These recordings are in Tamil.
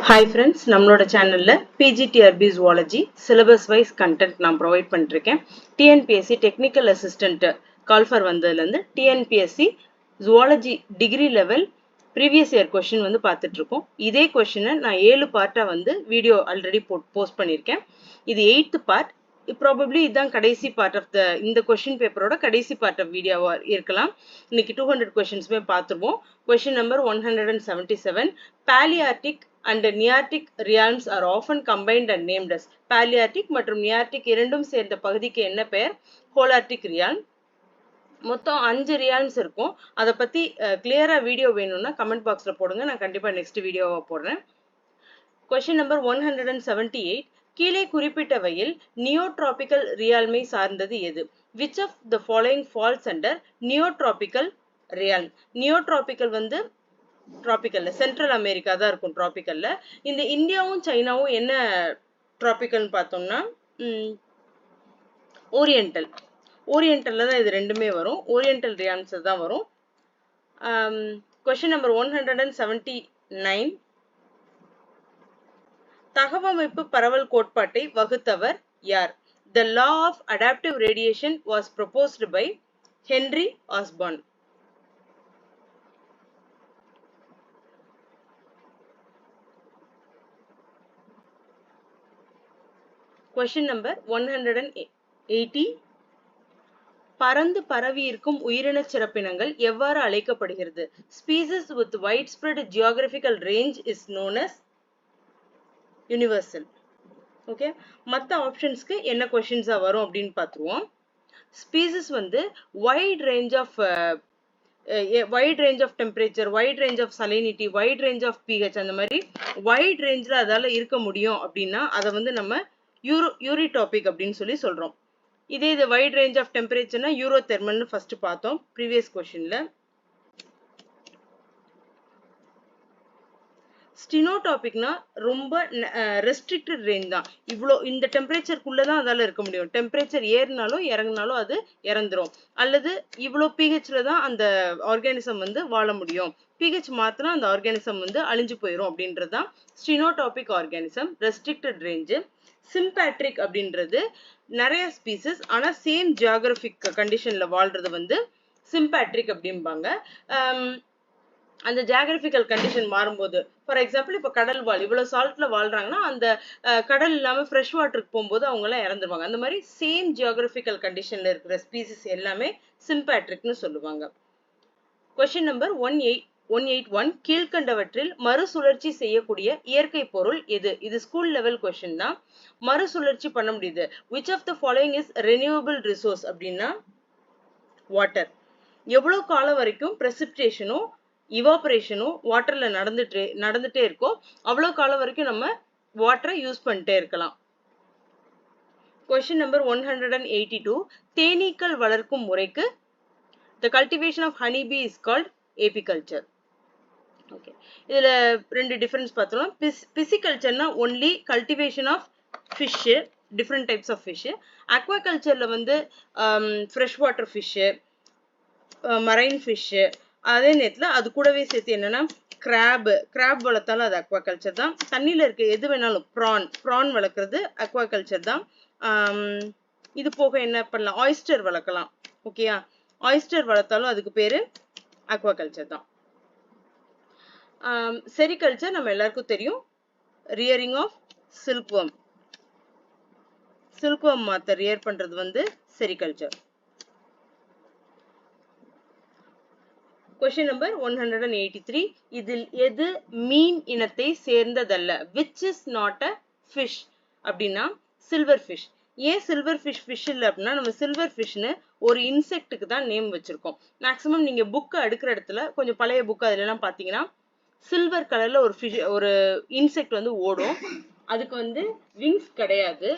Hi friends, நம்மளோட சேனல்ல PGTRB Zoology syllabus wise content நான் provide பண்ணிருக்கேன். TNPSC Technical Assistant call for வந்ததுல இருந்து TNPSC Zoology degree level previous year question வந்து பார்த்துட்டு இருக்கோம். இதே question நான் 7 பார்ட்டா வந்து வீடியோ ஆல்ரெடி போஸ்ட் பண்ணிருக்கேன். இது 8th part. Probably இதான் கடைசி part of the இந்த question paperோட கடைசி part of வீடியோவா இருக்கலாம். இன்னைக்கு 200 questions பார்த்துருவோம். Question number 177. Palearctic and Nearctic realms are often combined and named as Palearctic மற்றும் Nearctic இரண்டும் சேர்ந்த பகுதிக்கு என்ன பெயர்? Holarctic realm. மொத்தம் 5 realms இருக்கும். அத பத்தி கிளியரா வீடியோ வேணும்னா கமெண்ட் பாக்ஸ்ல போடுங்க. நான் கண்டிப்பா நெக்ஸ்ட் வீடியோவா போடுறேன். Question number 178. கீழே குறிப்பிட்டவையில் நியோட்ராபிக்கல் ரியால்மை சார்ந்தது எது? Which of the following falls under நியோட்ராபிக்கல் ரியால்ம்? நியோட்ராபிக்கல் வந்து டிராபிக்கல்ல சென்ட்ரல் அமெரிக்கா தான் இருக்கும் டிராபிக்கல்ல. இந்த இந்தியாவும் சைனாவும் என்ன டிராபிக்கல்னு பார்த்தோம்னா ஓரியண்டல். ஓரியண்டல்ல தான் இது ரெண்டுமே வரும். ஓரியண்டல் ரியால்ம்ஸ் தான் வரும். Question number 179. தகவமைப்பு பரவல் கோட்பாட்டை வகுத்தவர் யார்? The law of adaptive radiation was proposed by Henry Osborn. Question number 180. பறந்து பரவி இருக்கும் உயிரினச் சிறப்பினங்கள் எவ்வாறு அழைக்கப்படுகிறது? Species with widespread geographical range is known as universal. Okay, மற்ற ஆப்ஷன்ஸ்க்கு என்ன கொஸ்டின்ஸா வரும் அப்படின்னு பார்த்துருவோம். ஸ்பீசிஸ் வந்து wide range of temperature, wide range of salinity, wide range of pH, அந்த மாதிரி வைட் ரேஞ்சில் அதால இருக்க முடியும் அப்படின்னா அதை வந்து நம்ம யூரிடாபிக் அப்படின்னு சொல்லி சொல்றோம். இதே இது வைட் ரேஞ்ச் ஆஃப் டெம்பரேச்சர்னா யூரோதெர்மல்னு ஃபர்ஸ்ட் பார்த்தோம் ப்ரீவியஸ் கொஸ்டின்ல. ஸ்டினோடாபிக்னா ரொம்ப ரெஸ்ட்ரிக்டட் ரேஞ்ச் தான். இவ்வளோ இந்த டெம்பரேச்சருக்குள்ள தான் அதால இருக்க முடியும். டெம்பரேச்சர் ஏறினாலும் இறங்கினாலும் அது இறந்துரும். அல்லது இவ்வளோ பிஹெச்ல தான் அந்த ஆர்கானிசம் வந்து வாழ முடியும். பிஹெச் மாத்தினா அந்த ஆர்கானிசம் வந்து அழிஞ்சு போயிடும் அப்படின்றது தான் ஸ்டினோடாபிக் ஆர்கானிசம், ரெஸ்ட்ரிக்டட் ரேஞ்சு. சிம்பேட்ரிக் அப்படின்றது நிறைய ஸ்பீசிஸ் ஆனா சேம் ஜியாகிரபிக் கண்டிஷன்ல வாழ்றது வந்து சிம்பேட்ரிக் அப்படிம்பாங்க. அந்த ஜியாகிரபிக்கல் கண்டிஷன் மாறும்போது, ஃபார் எக்ஸாம்பிள் இப்போ கடல் வாழ் இவ்வளவு சால்ட்ல வாழ்றாங்கன்னா அந்த கடல் இல்லாம ஃப்ரெஷ் வாட்டருக்கு போகும்போது அவங்க எல்லாம் இறந்துருவாங்க. அந்த மாதிரி சேம் ஜியாகிரபிக்கல் கண்டிஷன்ல இருக்கிற ஸ்பீசிஸ் எல்லாமே சிம்பேட்ரிக்னு சொல்லுவாங்க. Question number 181. கீழ்கண்டவற்றில் மறுசுழற்சி செய்யக்கூடிய இயற்கை பொருள் எது? இது ஸ்கூல் லெவல் கொஸ்டின் தான். மறுசுழற்சி பண்ண முடியுது. which of the following is renewable resource அப்படின்னா வாட்டர். எவ்வளவு காலம் வரைக்கும் precipitation இவாபரேஷனும் வாட்டர்ல நடந்துட்டே இருக்கும், அவ்வளவு காலம் வரைக்கும் நம்ம வாட்டரை யூஸ் பண்ணிட்டே இருக்கலாம். Question number 182. தேனீக்கள் வளர்க்கும் முறைக்கு the cultivation of honey bee is called apiculture. Okay, இதுல ரெண்டு டிஃபரன்ஸ் பார்த்தோம். பிசிகல்ச்சர்னா only cultivation of fish, different types of fish. அக்வாகல்ச்சர்ல வந்து fresh water fish, marine fish, அதே நேரத்தில் அது கூடவே சேர்த்து என்னன்னா கிராப் வளர்த்தாலும் அது அக்வாகல்ச்சர் தான். தண்ணியில இருக்க எது வேணாலும் ப்ரான் வளர்க்குறது அக்வாகல்ச்சர் தான். இது போக என்ன பண்ணலாம், ஆயிஸ்டர் வளர்க்கலாம். ஓகேயா, ஆயிஸ்டர் வளர்த்தாலும் அதுக்கு பேரு அக்வாகல்ச்சர் தான். செரிகல்ச்சர் நம்ம எல்லாருக்கும் தெரியும், ரியரிங் ஆஃப் சில்க்வர்ம். சில்க்வர்ம் மாத்த ரியர் பண்றது வந்து செரிகல்ச்சர். Question number 183. இதில் எது மீன் இனத்தை சேர்ந்ததல்ல? which is not a fish அப்படின்னா சில்வர் ஃபிஷ். ஏன் சில்வர் ஃபிஷ் இல்லை அப்படின்னா நம்ம சில்வர் ஃபிஷ்னு ஒரு இன்செக்டுக்கு தான் நேம் வச்சிருக்கோம். மேக்ஸிமம் நீங்க புக்கை அடுக்கிற இடத்துல கொஞ்சம் பழைய புக் அதுல எல்லாம் பாத்தீங்கன்னா சில்வர் கலர்ல ஒரு இன்செக்ட் வந்து ஓடும். அதுக்கு வந்து விங்ஸ் கிடையாது.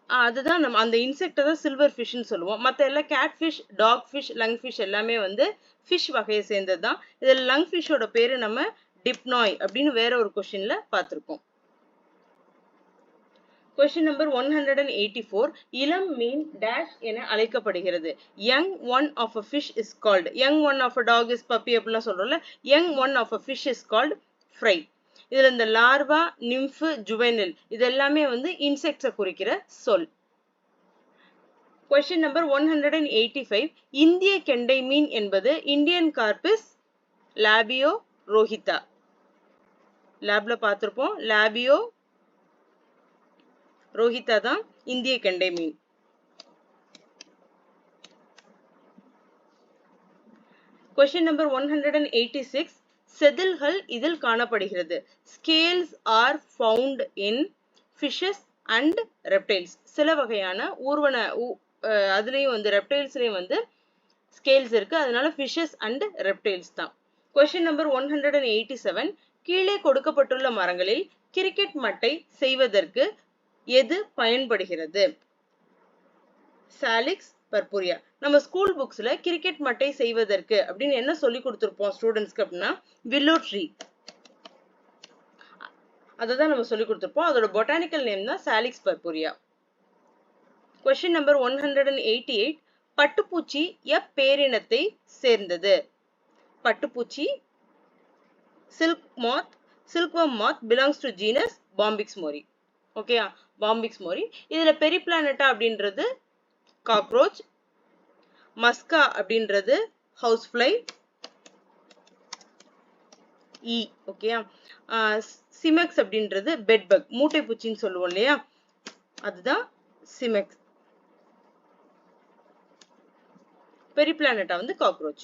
அதுதான் நம்ம அந்த இன்செக்டை தான் சில்வர் ஃபிஷ்னு சொல்லுவோம். மற்ற எல்லாம் cat fish, dog fish, lung fish எல்லாமே வந்து ஃபிஷ் வகையை சேர்ந்தது தான். இதில் லங் ஃபிஷ்ஷோட பேரு நம்ம டிப்னாய் அப்படின்னு வேற ஒரு கொஸ்டின்ல பார்த்துருக்கோம். Question number 184. இளம் மீன் டேஷ் என அழைக்கப்படுகிறது. Young one of a fish is called. Young one of a dog is puppy அப்படிலாம் சொல்றோம்ல. Young one of a fish is called fry. இதுல இந்த லார்வா, நிம்ஃபு, ஜுவெனில் இது எல்லாமே வந்து இன்செக்ட்ஸை குறிக்கிற சொல். Question number 185. இந்திய கெண்டை மீன் என்பது இந்தியன் கார்பிஸ் லாபியோ ரோஹிதா. லேப்ல பார்த்திருப்போம். லாபியோ ரோஹிதா தான் இந்திய கெண்டை மீன். Question number 186. செதில்கள் இதில் காணப்படுகிறது. Scales are found in fishes and reptiles. சில வகையான ஊர்வன அதுலயும் வந்து ரெப்டைல்ஸ்லயும் வந்து ஸ்கேல்ஸ் இருக்கு. அதனால ஃபிஷஸ் அண்ட் ரெப்டைல்ஸ் தான். Question number 187. கீழே கொடுக்கப்பட்டுள்ள மரங்களில் கிரிக்கெட் மட்டை செய்வதற்கு எது பயன்படுகிறது? சாலிக்ஸ், பர்பூரியா. நம்ம ஸ்கூல் புக்ஸ்ல கிரிக்கெட் மட்டை செய்வதற்கு அப்படின்னு என்ன சொல்லி கொடுத்திருப்போம் ஸ்டூடெண்ட்ஸ்க்கு அப்படின்னா வில்லோ ட்ரீ. அததான் நம்ம சொல்லி கொடுத்திருப்போம். அதோட பொட்டானிக்கல் நேம் தான் சாலிக்ஸ் பர்பூரியா. Question number 188. பட்டுப்பூச்சி எப்பேரினத்தை சேர்ந்தது? பட்டுப்பூச்சி silk moth, silkworm moth belongs to genus Bombyx mori. ஓகேயா, Bombyx mori. இதுல பெரிப்ளானட்டா அப்படின்றது காக்ரோச், மஸ்கா அப்படின்றது ஹவுஸ் ஃப்ளை, ஈ. ஓகேயா, சிமெக்ஸ் அப்படின்றது பெட் பக், மூட்டை பூச்சின்னு சொல்லுவோம் இல்லையா, அதுதான் சிமெக்ஸ். பெரிப்ளானட்டா வந்து காக்ரோச்.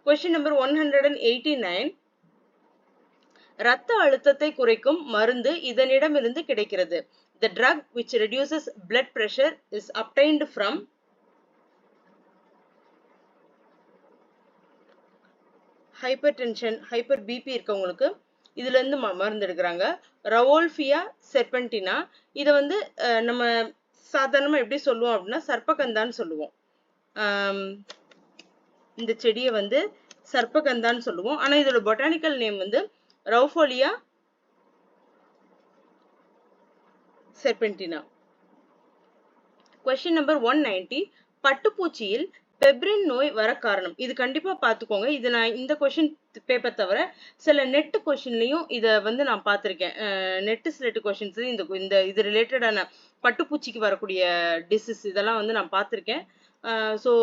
Question number 189. இரத்த அழுத்தத்தை குறைக்கும் மருந்து இதனிடமிருந்து கிடைக்கிறது. The drug which reduces blood pressure is obtained from hypertension, hyper BP இருக்கவங்களுக்கு இதுல இருந்து மருந்து எடுக்கிறாங்க. ரவோல்ஃபியா செர்பென்டினா. இத வந்து நம்ம சாதாரணமா எப்படி சொல்லுவோம் அப்படின்னா சர்ப்பகந்தான்னு சொல்லுவோம். இந்த செடியை வந்து சர்ப்பகந்தான்னு சொல்லுவோம். ஆனா இதோட பொட்டானிக்கல் நேம் வந்து ரவுஃபோலியா செர்பென்டினா. Question number 190. பட்டுப்பூச்சியில் பெப்ரின் நோய் வர காரணம். இது கண்டிப்பா பாத்துக்கோங்க. இது நான் இந்த கொஸ்டின் பேப்பர் தவிர சில நெட் கொஸ்டின்லயும் இத வந்து நான் பார்த்திருக்கேன். நெட் ஸ்லெட் கொஸ்டின்ஸ்லயும் இந்த இது ரிலேட்டடான பட்டுப்பூச்சிக்கு வரக்கூடிய டிசீஸ் இதெல்லாம் வந்து நான் பார்த்திருக்கேன். ஸோ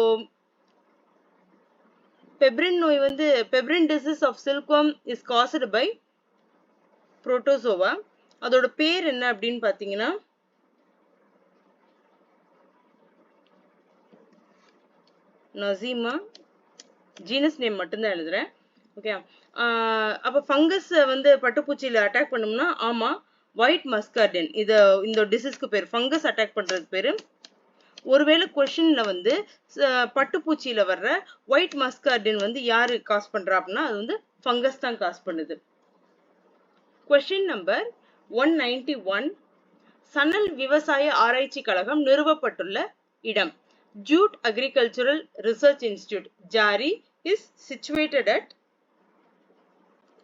பெப்ரின் நோய் வந்து pebrine disease of silkworm is caused by protozoa. அதோட பேர் என்ன அப்படின்னு பாத்தீங்கன்னா நசீமா. ஜீனஸ் நேம் மட்டும்தான் எழுதுறேன். ஓகே, அப்ப ஃபங்கஸ் வந்து பட்டுப்பூச்சியில அட்டாக் பண்ணும்னா ஆமா ஒயிட் மஸ்கார்டின். இந்த டிசீஸ்க்கு பேர் ஃபங்கஸ் அட்டாக் பண்றதுக்கு பேரு. ஒருவேளை கொஸ்டின்ல வந்து பட்டுப்பூச்சியில வர்ற ஒயிட் மஸ்கார்டின் வந்து யாரு காஸ் பண்றா அப்படின்னா அது வந்து ஃபங்கஸ் தான் காஸ் பண்ணுது. Question number 191. சணல் விவசாய ஆராய்ச்சி கழகம் நிறுவப்பட்டுள்ள இடம். Jute Agricultural Research Institute, Jari, is situated at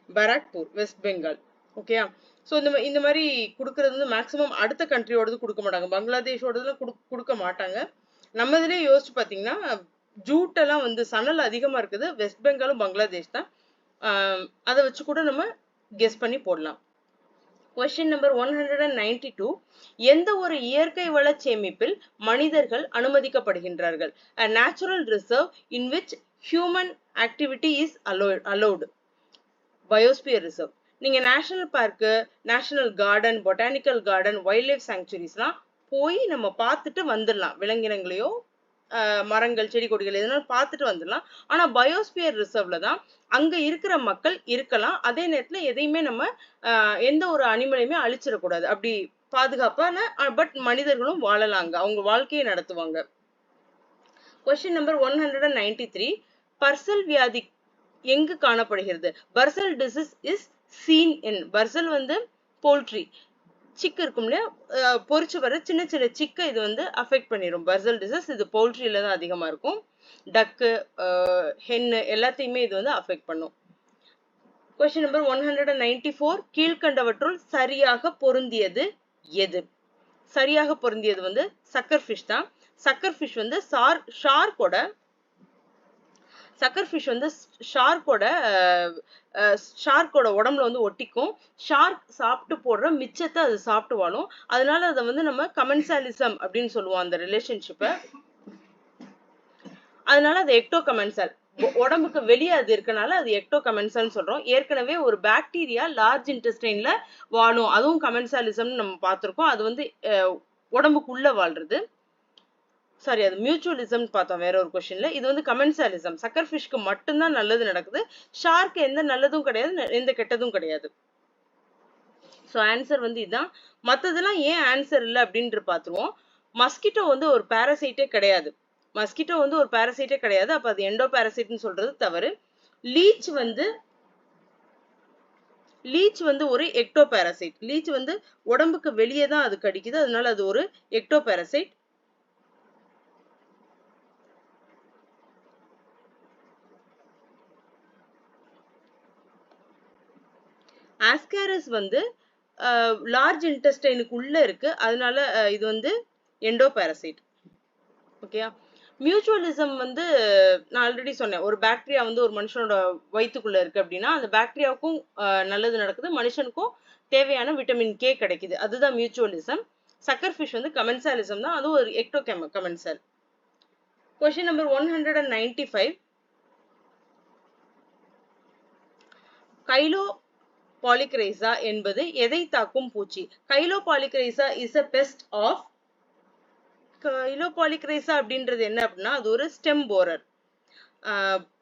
Barakpur, West Bengal. ஓகேயா, ஸோ இந்த மாதிரி கொடுக்கறது வந்து மேக்ஸிமம் அடுத்த கண்ட்ரியோடது கொடுக்க மாட்டாங்க, பங்களாதேஷோடதுல கொடுக்க மாட்டாங்க. நம்ம இதுலேயே யோசிச்சு பார்த்தீங்கன்னா ஜூட் எல்லாம் வந்து சணல் அதிகமாக இருக்குது வெஸ்ட் பெங்காலும் பங்களாதேஷ் தான். அதை வச்சு கூட நம்ம கெஸ் பண்ணி போடலாம். Question number 192. எந்த ஒரு இயற்கை வள சேமிப்பில் மனிதர்கள் அனுமதிக்கப்படுகின்றார்கள்? A natural reserve in which human activity is allowed. Biosphere reserve. நீங்க national park, national garden, botanical garden, wildlife சாங்சுரிஸ்லாம் போய் நம்ம பார்த்துட்டு வந்துடலாம். விலங்கினங்களையோ மரங்கள், செடி கொடிகள் எதனால பார்த்துட்டு வந்துடலாம். ஆனா பயோஸ்பியர் ரிசர்வ்ல தான் அங்க இருக்கிற மக்கள் இருக்கலாம். அதே நேரத்துல எதையுமே நம்ம எந்த ஒரு அனிமலையுமே அழிச்சிடக்கூடாது. அப்படி பாதுகாப்பான பட் மனிதர்களும் வாழலாங்க, அவங்க வாழ்க்கையை நடத்துவாங்க. Question number 193. பர்சல் வியாதி எங்கு காணப்படுகிறது? பர்சல் டிசீஸ் இஸ் seen in. பர்சல் வந்து போல்ட்ரி சிக்கு இருக்கும் இல்லையா, பொறிச்சு வர சின்ன சின்ன சிக்கை இது வந்து அஃபெக்ட் பண்ணிடும். பர்சல் டிசீஸ் இது போல்ட்ரியில தான் அதிகமா இருக்கும். டக்கு, ஹென்னு எல்லாத்தையுமே இது வந்து அஃபெக்ட் பண்ணும். Question number 194. கீழ்கண்டவற்றுள் சரியாக பொருந்தியது எது? சரியாக பொருந்தியது வந்து சக்கர் ஃபிஷ் தான். சக்கர் ஃபிஷ் வந்து ஷார்க்கோட சக்கர் ஃபிஷ் வந்து ஷார்க்கோட உடம்புல வந்து ஒட்டிக்கும். ஷார்க் சாப்பிட்டு போடுற மிச்சத்தை அது சாப்பிட்டு வாழும். அதனால அதை வந்து நம்ம கமென்சாலிசம் அப்படின்னு சொல்லுவோம் அந்த ரிலேஷன்ஷிப்பை. அதனால அது எக்டோ கமென்சால். உடம்புக்கு வெளியே அது இருக்கனால அது எக்டோ கமென்சால்னு சொல்றோம். ஏற்கனவே ஒரு பாக்டீரியா லார்ஜ் இன்டெஸ்டைன்ல வாழும், அதுவும் கமென்சாலிசம் நம்ம பார்த்திருக்கோம். அது வந்து உடம்புக்குள்ள வாழ்றது. சாரி, அது மியூச்சுவலிசம் பார்த்தோம் வேற ஒரு கொஸ்டின்ல. இது வந்து கமென்சாலிசம். சக்கர் ஃபிஷ்க்கு மட்டும்தான் நல்லது நடக்குது. ஷார்க் எந்த நல்லதும் கிடையாது, எந்த கெட்டதும் கிடையாது. ஸோ ஆன்சர் வந்து இதுதான். மற்றதெல்லாம் ஏன் ஆன்சர் இல்லை அப்படின்ட்டு பார்த்துருவோம். மஸ்கிட்டோ வந்து ஒரு பாரசைட்டே கிடையாது. மஸ்கிட்டோ வந்து ஒரு பாரசைட்டே கிடையாது. அப்ப அது எண்டோ பாரசைட்னு சொல்றது தவறு. லீச் வந்து ஒரு எக்டோ பாரசைட். லீச் வந்து உடம்புக்கு வெளியே தான் அது கடிக்குது, அதனால அது ஒரு எக்டோ பாரசைட். ஆஸ்காரஸ் வந்து லார்ஜ் இன்டெஸ்டைனுக்கு உள்ள இருக்கு, அதனால இது வந்து எண்டோ பாரசைட். ஓகேயா. மியூச்சுவலிசம் வந்து நான் ஆல்ரெடி சொன்னேன், ஒரு பாக்டீரியா வந்து ஒரு மனுஷனோட வயிற்றுக்குள்ள இருக்கு அப்படின்னா அந்த பாக்டீரியாவுக்கும் நல்லது நடக்குது, மனுஷனுக்கும் தேவையான விட்டமின் கே கிடைக்குது. அதுதான் மியூச்சுவலிசம். சக்கர் ஃபிஷ் வந்து கமென்சாலிசம் தான், அதுவும் ஒரு ectocommensal. Question number 195. Chilo polychrysa என்பது எதை தாக்கும் பூச்சி? Chilo polychrysa is a pest of. Chilo polychrysa அப்படின்றது என்ன அப்படின்னா அது ஒரு ஸ்டெம் போரர்.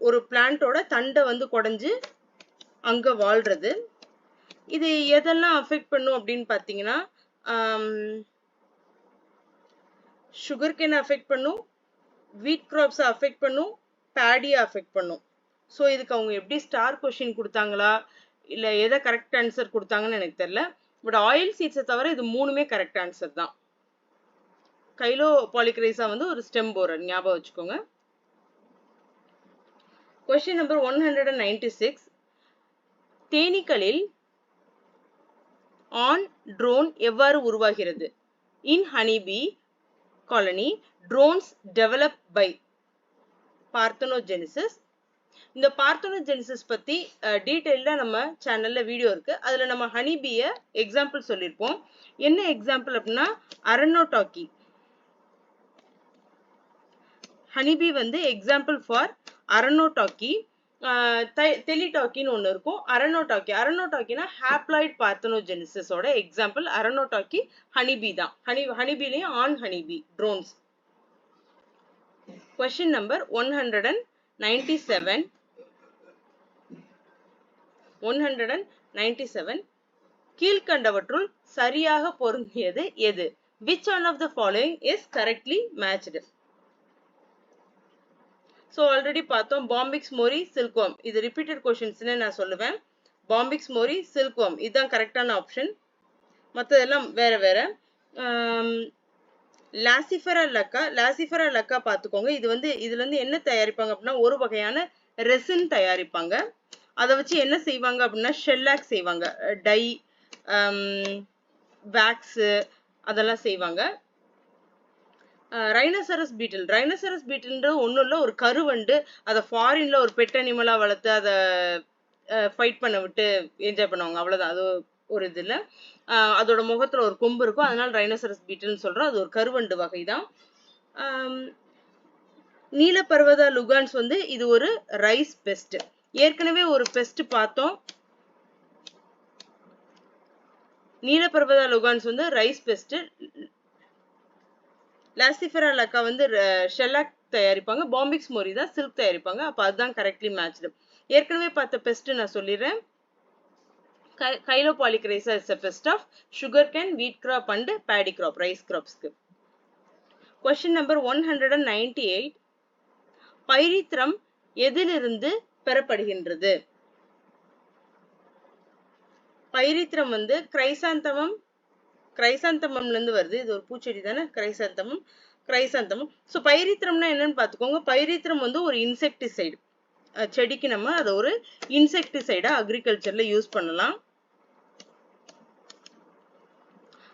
ஒரு பிளான்ட்டோட தண்டை வந்து குடைஞ்சு அங்க வாழ்றது. இது எதெல்லாம் அஃபெக்ட் பண்ணும் அப்படின்னு பாத்தீங்கன்னா சுகர் கேனை அஃபெக்ட் பண்ணும், வீட் கிராப்ஸை அஃபெக்ட் பண்ணும், பேடியை அஃபெக்ட் பண்ணும். ஸோ இதுக்கு அவங்க எப்படி ஸ்டார் கொஸ்டின் கொடுத்தாங்களா இல்லை எதை கரெக்ட் ஆன்சர் கொடுத்தாங்கன்னு எனக்கு தெரியல. பட் ஆயில் சீட்ஸை தவிர இது மூணுமே கரெக்ட் ஆன்சர் தான். கைலோபாலிக்ரைசா வந்து ஒரு ஸ்டெம் போரர், ஞாபகம் வச்சுக்கோங்க. Question number 196. தேனீக்களில் ஆண் ட்ரோன் எவ்வாறு உருவாகிறது? In honeybee colony drones develop by parthenogenesis. இந்த பார்த்தனோஜெனிசிஸ் பத்தி டீடைல்டா நம்ம சேனல்ல வீடியோ இருக்கு. அதுல நம்ம ஹனிபிய எக்ஸாம்பிள் சொல்லியிருப்போம். என்ன எக்ஸாம்பிள் அப்படின்னா அரனோடாக்கி. ஹனிபி வந்து எக்ஸாம்பிள் ஃபார் அரனோடாக்கி. டெலிடாக்கின்னு ஒன்று இருக்கும், அரனோடாக்கி. அரனோடாக்கினா ஹாப்ளாய்ட் பார்த்தனோஜெனிசிஸோட எக்ஸாம்பிள் அரனோடாக்கி. ஹனிபி தான். ஹனிபிலையும் ஆண் ஹனிபி ட்ரோன்ஸ். Question number 197. 197. கீழ்கண்டவற்றுள் சரியாக பொருந்தியது எது? Which one of the following is correctly matched? So already பார்த்தோம், பாம்பிக்ஸ் மோரி, சில்க்வார்ம். இது ரிப்பீட்டட் கொஸ்டின்ஸ்னு நான் சொல்லுவேன். பாம்பிக்ஸ் மோரி, சில்க்வார்ம் இதுதான் கரெக்டான ஆப்ஷன். மற்றதெல்லாம் வேற வேற. லாசிஃபரா லக்கா பார்த்துக்கோங்க. இது வந்து இதுல இருந்து என்ன தயாரிப்பாங்க அப்படின்னா ஒரு வகையான ரெசின் தயாரிப்பாங்க. அதை வச்சு என்ன செய்வாங்க அப்படின்னா ஷெல்லாக் செய்வாங்க, டை, வேக்ஸு அதெல்லாம் செய்வாங்க. ரைனோசரஸ் பீட்டில்ன்றது ஒன்றும் இல்லை, ஒரு கருவண்டு. அதை ஃபாரின்ல ஒரு பெட் அனிமலாக வளர்த்து அதை ஃபைட் பண்ண விட்டு என்ஜாய் பண்ணுவாங்க, அவ்வளோதான். அது ஒரு இது இல்லை. அதோட முகத்துல ஒரு கொம்பு இருக்கும், அதனால ரைனோசரஸ் பீட்டில்னு சொல்றோம். அது ஒரு கருவண்டு வகை தான். நீலப்பர்வத லுகான்ஸ் வந்து இது ஒரு ரைஸ் பெஸ்ட். ஏற்கனவே ஒரு பெஸ்ட் பார்த்தோம், நீலப்பர்வத லுகான்ஸ் வந்து ரைஸ் பெஸ்ட். லாசிஃபெரா லக்கா வந்து ஷெல்லாக் தயாரிப்பாங்க, பாம்பிக்ஸ் மோரி தான் சில்க் தயாரிப்பாங்க. அப்போ அதுதான் கரெக்ட்லி மேட்ச்டு. ஏற்கனவே பார்த்த பெஸ்ட் நான் சொல்லிடுறேன். கைலோபாலிக்ரைசா is a pest of sugarcane, wheat crop and paddy crop, rice crops-க்கு. Question number 198. பைரித்ரம் எதிலிருந்து பெறப்படுகின்றது? பைரித்ரம் வந்து கிரைசாந்தமம்ல இருந்து வருது. இது ஒரு பூச்செடி தானே, கிரைசாந்தமம். ஸோ பைரித்ரம்னா என்னன்னு பார்த்துக்கோங்க. பைரித்ரம் வந்து ஒரு இன்செக்டிசைடு. செடிக்கு நம்ம அதை ஒரு இன்செக்டிசைடா அக்ரிகல்ச்சர்ல யூஸ் பண்ணலாம்.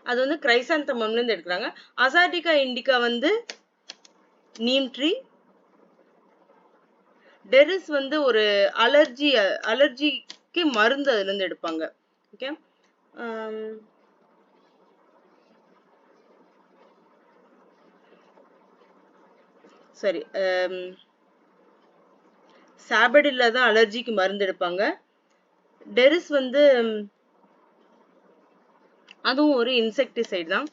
அது வந்து கிரைசாந்தமம்ல இருந்து எடுக்கிறாங்க. அசாடிகா இண்டிகா வந்து நீம் ட்ரீ. டெரிஸ் வந்து ஒரு அலர்ஜிக்கு மருந்து அதுல இருந்து எடுப்பாங்க. ஓகே, சரி, சாபடில்ல தான் அலர்ஜிக்கு மருந்து எடுப்பாங்க. டெரிஸ் வந்து அதுவும் ஒரு இன்செக்டிசைட் தான்.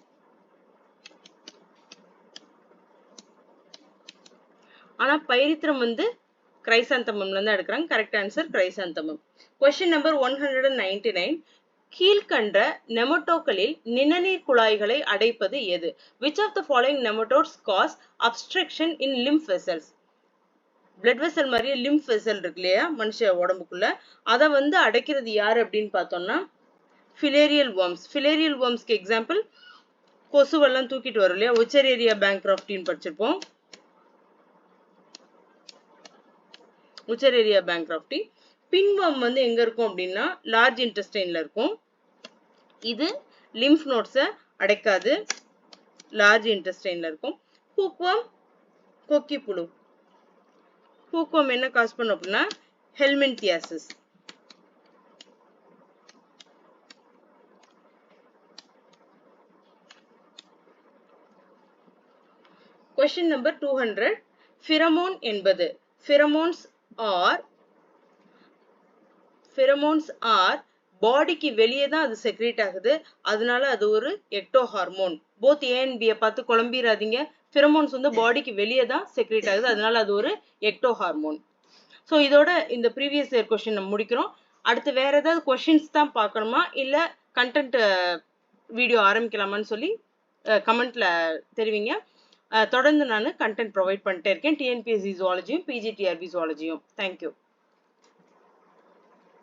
ஆனா பைரித்ரம் வந்து கிரைசாந்தமம்ல இருந்து எடுக்கிறாங்க. Correct answer chrysanthemum. Question number 199. கீழ்கண்ட நெமட்டோக்களில் நிணநீர் குழாய்களை அடைப்பது எது? Which of the following nematodes cause obstruction in lymph vessels? Blood vessel மாதிரியே லிம்ப் வெசல் இருக்கு இல்லையா மனுஷ உடம்புக்குள்ள, அதை வந்து அடைக்கிறது யாரு அப்படின்னு பார்த்தோம்னா ஃபிலேரியல் worms. ஃபிலேரியல் wormsக்கு எக்ஸாம்பிள் கொசுவெல்லாம் தூக்கிட்டு வரும் இல்லையா, உச்சரேரியா பேங்க்ராப்டின்னு படிச்சிருப்போம். உச்சரேரியா பேங்க்ராப்டி. பின்வம் வந்து எங்க இருக்கும் அப்படின்னா லார்ஜ் இன்டெஸ்டைன்ல இருக்கும். இது லிம்ப் நோட்ஸை அடைக்காது, லார்ஜ் இன்டெஸ்டைன்ல இருக்கும். ஹூக்வம், கொக்கி புழு. ஹூக்வம் என்ன காஸ் பண்ணும் அப்படின்னா ஹெல்மின்தியாசிஸ். Question number 200. ஃபிரமோன் என்பது ஃபிரமோன்ஸ் ஆர் பாடிக்கு வெளியே தான் அது செக்ரேட் ஆகுது, அதனால அது ஒரு ecto hormone. Both A and பியை பார்த்து குழம்பிடாதீங்க. ஃபிரமோன்ஸ் வந்து பாடிக்கு வெளியே தான் செக்ரேட் ஆகுது, அதனால அது ஒரு எக்டோ ஹார்மோன். ஸோ இதோட இந்த ப்ரீவியஸ் இயர் கொஸ்டின் நம்ம முடிக்கிறோம். அடுத்து வேற ஏதாவது கொஸ்டின்ஸ் தான் பார்க்கணுமா இல்லை கண்டென்ட் வீடியோ ஆரம்பிக்கலாமான்னு சொல்லி கமெண்ட்ல தெரிவிங்க. தொடர்ந்து நான் கண்டென்ட் ப்ரொவைட் பண்ணிட்டே இருக்கேன், டிஎன்பிஎஸ்சி ஜுவாலஜியும் பிஜிடிஆர்பி ஜுவாலஜியும். தேங்க்யூ.